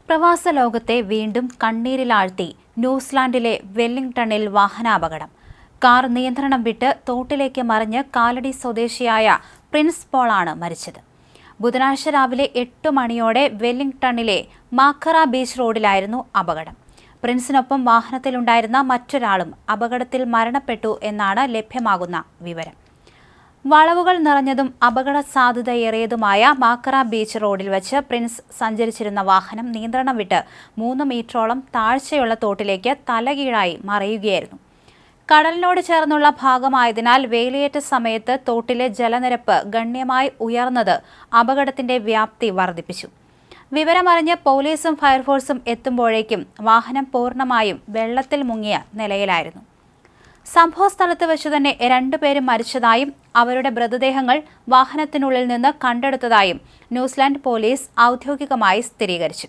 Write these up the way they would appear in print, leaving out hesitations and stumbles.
പ്രവാസ ലോകത്തെ വീണ്ടും കണ്ണീരിലാഴ്ത്തി ന്യൂസിലാൻഡിലെ വെല്ലിംഗ്ടണിൽ വാഹനാപകടം. കാർ നിയന്ത്രണം വിട്ട് തോട്ടിലേക്ക് മറിഞ്ഞ് കാലടി സ്വദേശിയായ പ്രിൻസ് പോളാണ് മരിച്ചത്. ബുധനാഴ്ച രാവിലെ 8 മണിയോടെ വെല്ലിംഗ്ടണിലെ മാക്കറ ബീച്ച് റോഡിലായിരുന്നു അപകടം. പ്രിൻസിനൊപ്പം വാഹനത്തിലുണ്ടായിരുന്ന മറ്റൊരാളും അപകടത്തിൽ മരണപ്പെട്ടു എന്നാണ് ലഭ്യമാകുന്ന വിവരം. വളവുകൾ നിറഞ്ഞതും അപകട സാധ്യതയേറിയതുമായ മാക്കറ ബീച്ച് റോഡിൽ വെച്ച് പ്രിൻസ് സഞ്ചരിച്ചിരുന്ന വാഹനം നിയന്ത്രണം വിട്ട് 3 മീറ്ററോളം താഴ്ചയുള്ള തോട്ടിലേക്ക് തലകീഴായി മറിയുകയായിരുന്നു. കടലിനോട് ചേർന്നുള്ള ഭാഗമായതിനാൽ വേലിയേറ്റ സമയത്ത് തോട്ടിലെ ജലനിരപ്പ് ഗണ്യമായി ഉയർന്നത് അപകടത്തിന്റെ വ്യാപ്തി വർദ്ധിപ്പിച്ചു. വിവരമറിഞ്ഞ് പോലീസും ഫയർഫോഴ്സും എത്തുമ്പോഴേക്കും വാഹനം പൂർണ്ണമായും വെള്ളത്തിൽ മുങ്ങിയ നിലയിലായിരുന്നു. സംഭവസ്ഥലത്ത് വെച്ച് തന്നെ 2 പേരും മരിച്ചതായും അവരുടെ മൃതദേഹങ്ങൾ വാഹനത്തിനുള്ളിൽ നിന്ന് കണ്ടെടുത്തതായും ന്യൂസിലാൻഡ് പോലീസ് ഔദ്യോഗികമായി സ്ഥിരീകരിച്ചു.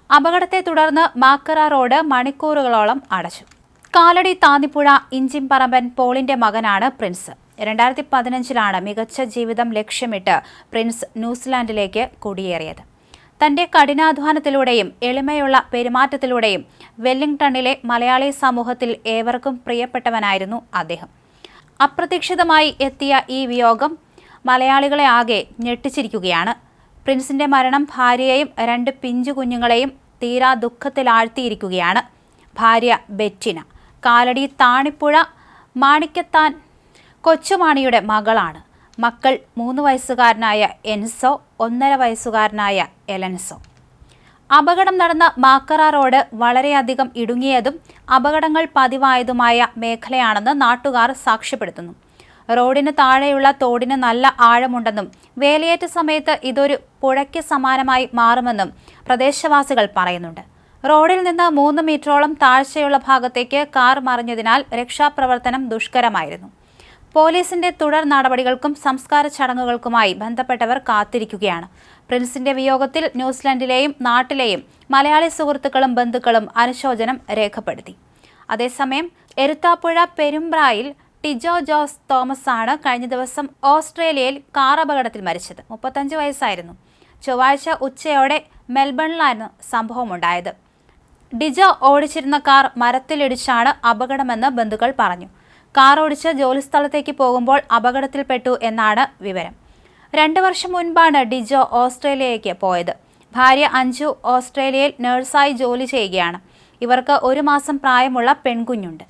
അപകടത്തെ തുടർന്ന് മാക്കറ റോഡ് മണിക്കൂറുകളോളം അടച്ചു. കാലടി താന്നിപ്പുഴ ഇഞ്ചിംപറമ്പൻ പോളിന്റെ മകനാണ് പ്രിൻസ്. 2015-ലാണ് മികച്ച ജീവിതം ലക്ഷ്യമിട്ട് പ്രിൻസ് ന്യൂസിലാൻഡിലേക്ക് കുടിയേറിയത്. തന്റെ കഠിനാധ്വാനത്തിലൂടെയും എളിമയുള്ള പെരുമാറ്റത്തിലൂടെയും വെല്ലിംഗ്ടണിലെ മലയാളി സമൂഹത്തിൽ ഏവർക്കും പ്രിയപ്പെട്ടവനായിരുന്നു അദ്ദേഹം. അപ്രതീക്ഷിതമായി എത്തിയ ഈ വിയോഗം മലയാളികളെ ആകെ ഞെട്ടിച്ചിരിക്കുകയാണ്. പ്രിൻസിന്റെ മരണം ഭാര്യയെയും 2 പിഞ്ചു കുഞ്ഞുങ്ങളെയും തീരാ ദുഃഖത്തിലാഴ്ത്തിയിരിക്കുകയാണ്. ഭാര്യ ബെറ്റിന കാലടി താണിപ്പുഴ മാണിക്കത്താൻ കൊച്ചുമാണിയുടെ മകളാണ്. മക്കൾ 3 വയസ്സുകാരനായ എൻസോ, 1.5 വയസ്സുകാരനായ എലൻസോ. അപകടം നടന്ന മാക്കറ റോഡ് വളരെയധികം ഇടുങ്ങിയതും അപകടങ്ങൾ പതിവായതുമായ മേഖലയാണെന്ന് നാട്ടുകാർ സാക്ഷ്യപ്പെടുത്തുന്നു. റോഡിന് താഴെയുള്ള തോടിന് നല്ല ആഴമുണ്ടെന്നും വേലിയേറ്റ സമയത്ത് ഇതൊരു പുഴയ്ക്ക് സമാനമായി മാറുമെന്നും പ്രദേശവാസികൾ പറയുന്നുണ്ട്. റോഡിൽ നിന്ന് 3 മീറ്ററോളം താഴ്ചയുള്ള ഭാഗത്തേക്ക് കാർ മറിഞ്ഞതിനാൽ രക്ഷാപ്രവർത്തനം ദുഷ്കരമായിരുന്നു. പോലീസിന്റെ തുടർ നടപടികൾക്കും സംസ്കാര ചടങ്ങുകൾക്കുമായി ബന്ധപ്പെട്ടവർ കാത്തിരിക്കുകയാണ്. പ്രിൻസിന്റെ വിയോഗത്തിൽ ന്യൂസിലൻഡിലെയും നാട്ടിലെയും മലയാളി സുഹൃത്തുക്കളും ബന്ധുക്കളും അനുശോചനം രേഖപ്പെടുത്തി. അതേസമയം എരുത്താപ്പുഴ പെരുമ്പ്രായിൽ ടിജോ ജോസ് തോമസ് ആണ് കഴിഞ്ഞ ദിവസം ഓസ്ട്രേലിയയിൽ കാർ അപകടത്തിൽ മരിച്ചത്. 35 വയസ്സായിരുന്നു. ചൊവ്വാഴ്ച ഉച്ചയോടെ മെൽബണിലായിരുന്നു സംഭവമുണ്ടായത്. ഡിജോ ഓടിച്ചിരുന്ന കാർ മരത്തിലിടിച്ചാണ് അപകടമെന്ന് ബന്ധുക്കൾ പറഞ്ഞു. കാർ ഓടിച്ച് ജോലിസ്ഥലത്തേക്ക് പോകുമ്പോൾ അപകടത്തിൽപ്പെട്ടു എന്നാണ് വിവരം. 2 വർഷം മുൻപാണ് ഡിജോ ഓസ്ട്രേലിയയിലേക്ക് പോയത്. ഭാര്യ അഞ്ജു ഓസ്ട്രേലിയയിൽ നഴ്സായി ജോലി ചെയ്യുകയാണ്. ഇവർക്ക് 1 മാസം പ്രായമുള്ള പെൺകുഞ്ഞുണ്ട്.